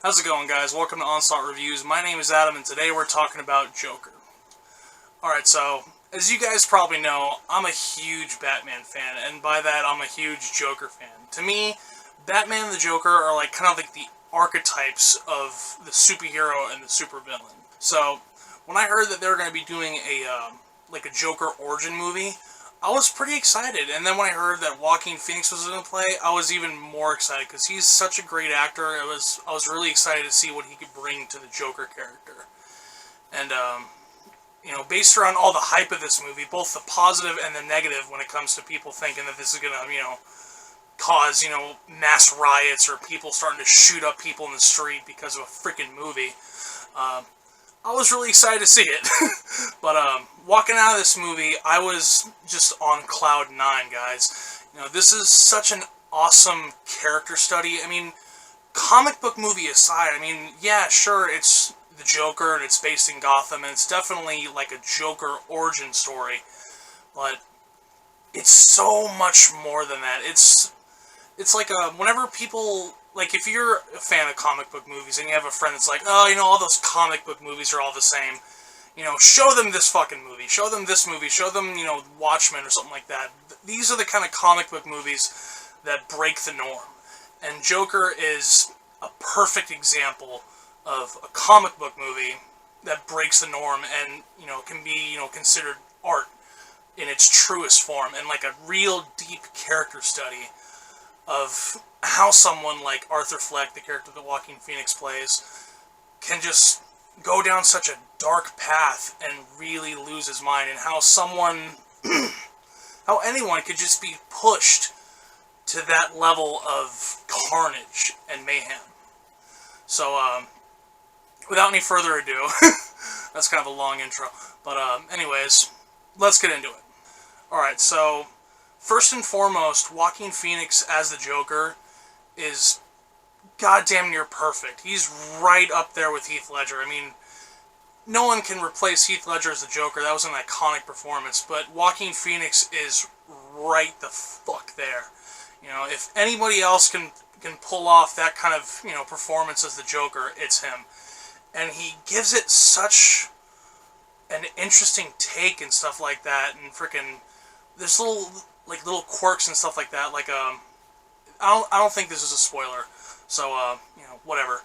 How's it going, guys? Welcome to Onslaught Reviews. My name is Adam, and today we're talking about Joker. Alright, so, as you guys probably know, I'm a huge Batman fan, and by that, I'm a huge Joker fan. To me, Batman and the Joker are kind of the archetypes of the superhero and the supervillain. So, when I heard that they were going to be doing a Joker origin movie, I was pretty excited, and then when I heard that Joaquin Phoenix was going to play, I was even more excited, because he's such a great actor. I was really excited to see what he could bring to the Joker character. And, based around all the hype of this movie, both the positive and the negative when it comes to people thinking that this is going to, cause, mass riots or people starting to shoot up people in the street because of a freaking movie, I was really excited to see it. But, walking out of this movie, I was just on cloud 9, guys. This is such an awesome character study. I mean, comic book movie aside, yeah, sure, it's the Joker, and it's based in Gotham, and it's definitely like a Joker origin story, but it's so much more than that. It's like, whenever people, if you're a fan of comic book movies, and you have a friend that's like, oh, all those comic book movies are all the same, show them this fucking movie, show them this movie, show them, Watchmen or something like that. These are the kind of comic book movies that break the norm. And Joker is a perfect example of a comic book movie that breaks the norm and, can be, considered art in its truest form, and a real deep character study of how someone like Arthur Fleck, the character that Joaquin Phoenix plays, can just go down such a dark path and really lose his mind, and how how anyone could just be pushed to that level of carnage and mayhem. So, without any further ado, that's kind of a long intro, but anyways, let's get into it. Alright, so, first and foremost, Joaquin Phoenix as the Joker is goddamn near perfect. He's right up there with Heath Ledger. No one can replace Heath Ledger as the Joker. That was an iconic performance, but Joaquin Phoenix is right the fuck there. If anybody else can pull off that kind of, performance as the Joker, it's him. And he gives it such an interesting take and stuff like that, and freaking, there's little quirks and stuff like that, I don't think this is a spoiler, so, whatever.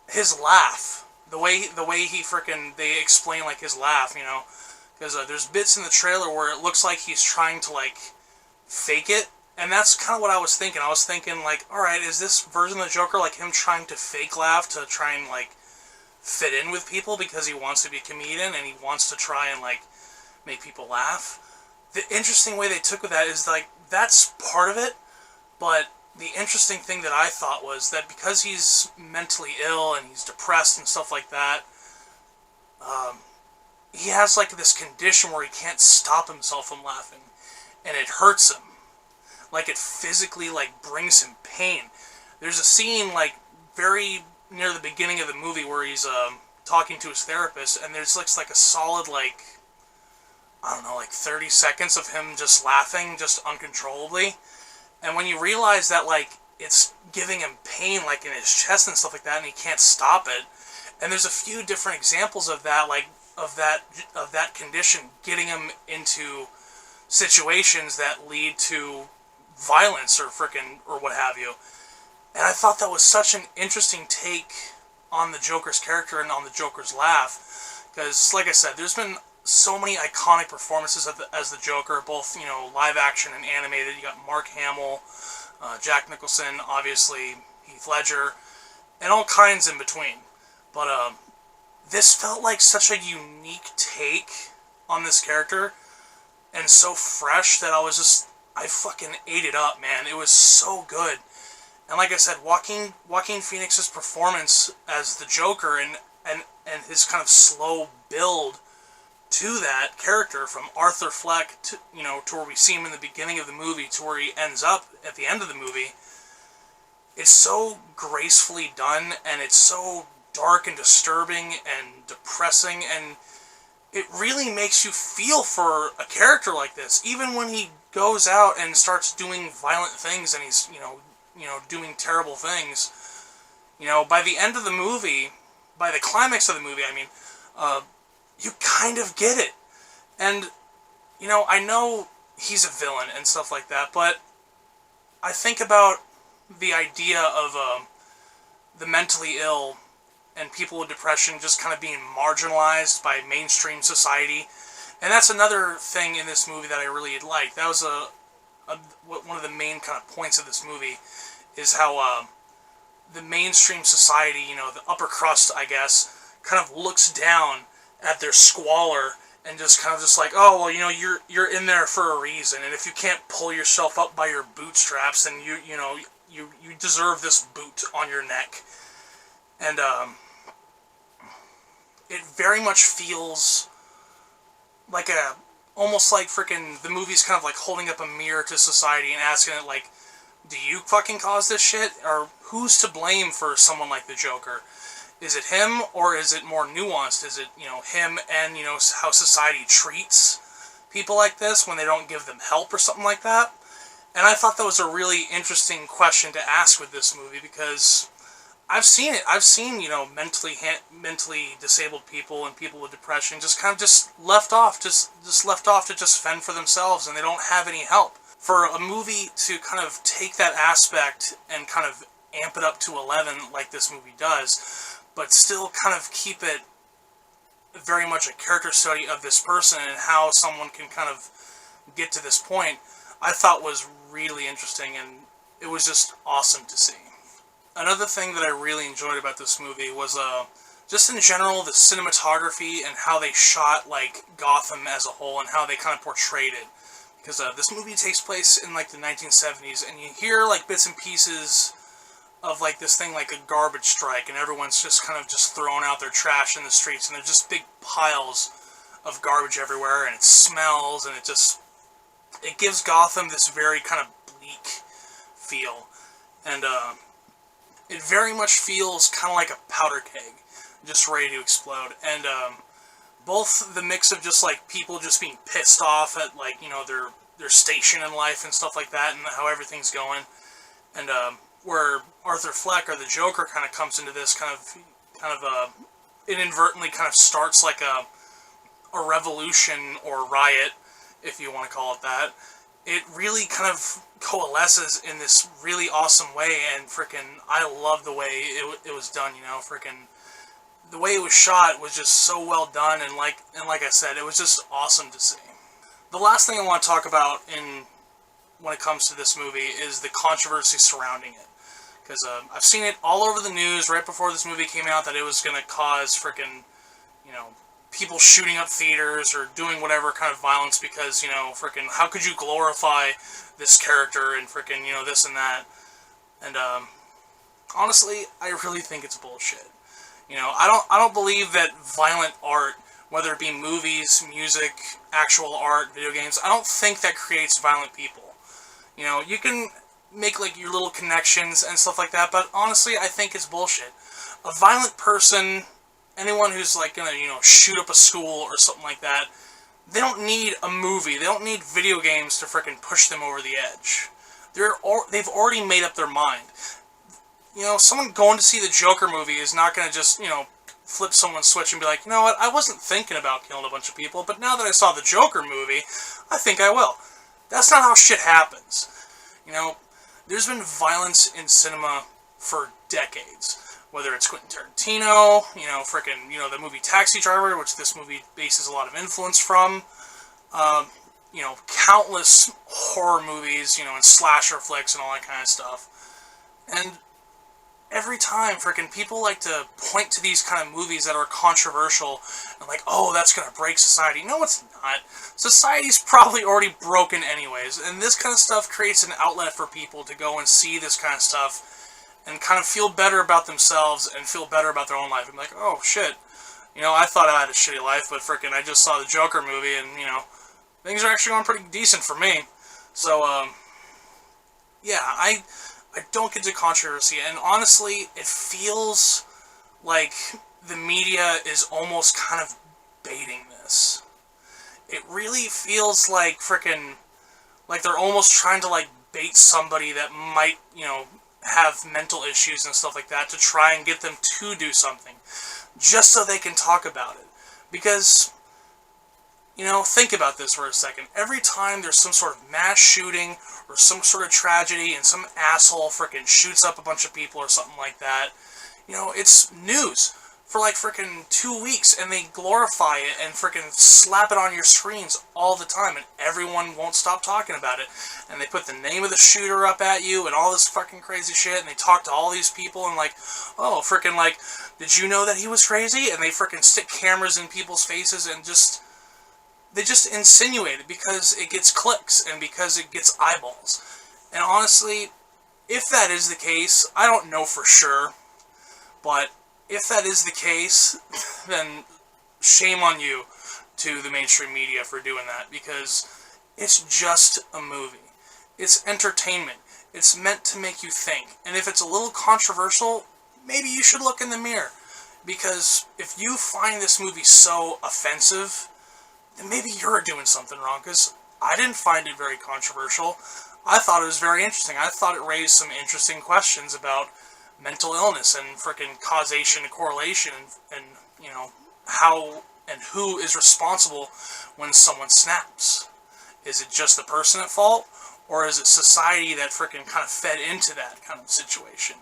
His laugh, the way he they explain, his laugh, because there's bits in the trailer where it looks like he's trying to, fake it, and that's kind of what I was thinking. I was thinking, alright, is this version of the Joker, him trying to fake laugh to try and, fit in with people because he wants to be a comedian, and he wants to try and, make people laugh? The interesting way they took with that is, that's part of it, but the interesting thing that I thought was that because he's mentally ill and he's depressed and stuff like that, he has, this condition where he can't stop himself from laughing, and it hurts him. It physically, brings him pain. There's a scene, very near the beginning of the movie where he's, talking to his therapist, and there's, a solid, I don't know, 30 seconds of him just laughing, just uncontrollably. And when you realize that, it's giving him pain, in his chest and stuff like that, and he can't stop it, and there's a few different examples of that, of that condition getting him into situations that lead to violence or what have you. And I thought that was such an interesting take on the Joker's character and on the Joker's laugh, because, like I said, there's been so many iconic performances as the Joker, both, live action and animated. You got Mark Hamill, Jack Nicholson, obviously, Heath Ledger, and all kinds in between. But, this felt like such a unique take on this character, and so fresh that I fucking ate it up, man. It was so good. And like I said, Joaquin Phoenix's performance as the Joker and his kind of slow build to that character from Arthur Fleck to, to where we see him in the beginning of the movie to where he ends up at the end of the movie, it's so gracefully done, and it's so dark and disturbing and depressing, and it really makes you feel for a character like this, even when he goes out and starts doing violent things and he's, doing terrible things. You know, by the end of the movie, by the climax of the movie, I mean, you kind of get it. And, you know he's a villain and stuff like that, but I think about the idea of the mentally ill and people with depression just kind of being marginalized by mainstream society. And that's another thing in this movie that I really liked. That was one of the main kind of points of this movie, is how the mainstream society, you know, the upper crust, I guess, kind of looks down at their squalor and just kind of just like, oh, well, you know, you're in there for a reason, and if you can't pull yourself up by your bootstraps, then you deserve this boot on your neck. And it very much feels like almost like freaking the movie's kind of like holding up a mirror to society and asking it, like, do you fucking cause this shit? Or who's to blame for someone like the Joker? Is it him, or is it more nuanced? Is it, you know, him and, you know, how society treats people like this when they don't give them help or something like that? And I thought that was a really interesting question to ask with this movie, because I've seen it. I've seen, you know, mentally disabled people and people with depression just kind of just left off to just fend for themselves, and they don't have any help. For a movie to kind of take that aspect and kind of amp it up to 11 like this movie does, but still kind of keep it very much a character study of this person and how someone can kind of get to this point, I thought was really interesting, and it was just awesome to see. Another thing that I really enjoyed about this movie was just in general the cinematography and how they shot like Gotham as a whole and how they kind of portrayed it. Because this movie takes place in like the 1970s, and you hear like bits and pieces of like this thing like a garbage strike, and everyone's just kind of just throwing out their trash in the streets, and there's just big piles of garbage everywhere, and it smells, and it gives Gotham this very kind of bleak feel, and it very much feels kind of like a powder keg, just ready to explode. And both the mix of just like people just being pissed off at like, you know, their station in life and stuff like that, and how everything's going, and where Arthur Fleck, or the Joker, kind of comes into this kind of inadvertently kind of starts like a revolution or riot, if you want to call it that. It really kind of coalesces in this really awesome way, and frickin' I love the way it was done, you know, frickin' the way it was shot was just so well done, and like I said, it was just awesome to see. The last thing I want to talk about when it comes to this movie is the controversy surrounding it. Because I've seen it all over the news right before this movie came out that it was going to cause frickin', you know, people shooting up theaters or doing whatever kind of violence because, you know, frickin', how could you glorify this character and frickin', you know, this and that. And honestly, I really think it's bullshit. You know, I don't believe that violent art, whether it be movies, music, actual art, video games, I don't think that creates violent people. You know, you can make like your little connections and stuff like that, but honestly, I think it's bullshit. A violent person, anyone who's like gonna, you know, shoot up a school or something like that, they don't need a movie, they don't need video games to frickin' push them over the edge. They've already made up their mind. You know, someone going to see the Joker movie is not gonna just, you know, flip someone's switch and be like, you know what, I wasn't thinking about killing a bunch of people, but now that I saw the Joker movie, I think I will. That's not how shit happens. You know, there's been violence in cinema for decades. Whether it's Quentin Tarantino, you know, frickin', you know, the movie Taxi Driver, which this movie bases a lot of influence from. You know, countless horror movies, you know, and slasher flicks and all that kind of stuff. And every time, frickin', people like to point to these kind of movies that are controversial and like, oh, that's gonna break society. No, it's not. Society's probably already broken anyways, and this kind of stuff creates an outlet for people to go and see this kind of stuff and kind of feel better about themselves and feel better about their own life. I'm like, oh, shit. You know, I thought I had a shitty life, but frickin', I just saw the Joker movie, and, you know, things are actually going pretty decent for me. So, yeah, I don't get to controversy, and honestly, it feels like the media is almost kind of baiting this. It really feels like frickin', like they're almost trying to, like, bait somebody that might, you know, have mental issues and stuff like that to try and get them to do something, just so they can talk about it. Because, you know, think about this for a second. Every time there's some sort of mass shooting or some sort of tragedy and some asshole frickin' shoots up a bunch of people or something like that, you know, it's news for like frickin' 2 weeks, and they glorify it and frickin' slap it on your screens all the time, and everyone won't stop talking about it. And they put the name of the shooter up at you and all this fucking crazy shit, and they talk to all these people and like, oh, frickin' like, did you know that he was crazy? And they frickin' stick cameras in people's faces and they just insinuate it because it gets clicks and because it gets eyeballs. And honestly, if that is the case, I don't know for sure, but if that is the case, then shame on you to the mainstream media for doing that, because it's just a movie. It's entertainment. It's meant to make you think. And if it's a little controversial, maybe you should look in the mirror. Because if you find this movie so offensive, then maybe you're doing something wrong, because I didn't find it very controversial. I thought it was very interesting. I thought it raised some interesting questions about mental illness and frickin' causation and correlation and you know, how and who is responsible when someone snaps. Is it just the person at fault, or is it society that frickin' kind of fed into that kind of situation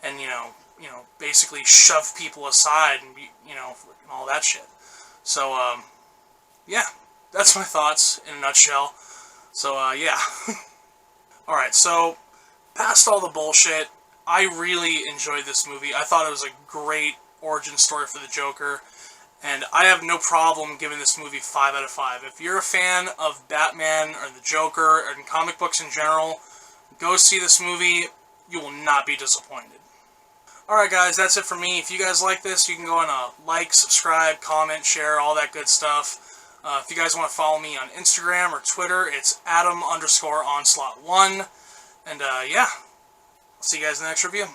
and you know basically shove people aside and you know, all that shit. So yeah, that's my thoughts in a nutshell. So yeah. Alright, so past all the bullshit, I really enjoyed this movie. I thought it was a great origin story for the Joker, and I have no problem giving this movie 5 out of 5. If you're a fan of Batman or the Joker and comic books in general, go see this movie. You will not be disappointed. Alright guys, that's it for me. If you guys like this, you can go and like, subscribe, comment, share, all that good stuff. If you guys want to follow me on Instagram or Twitter, it's Adam_Onslaught1. And yeah, I'll see you guys in the next review.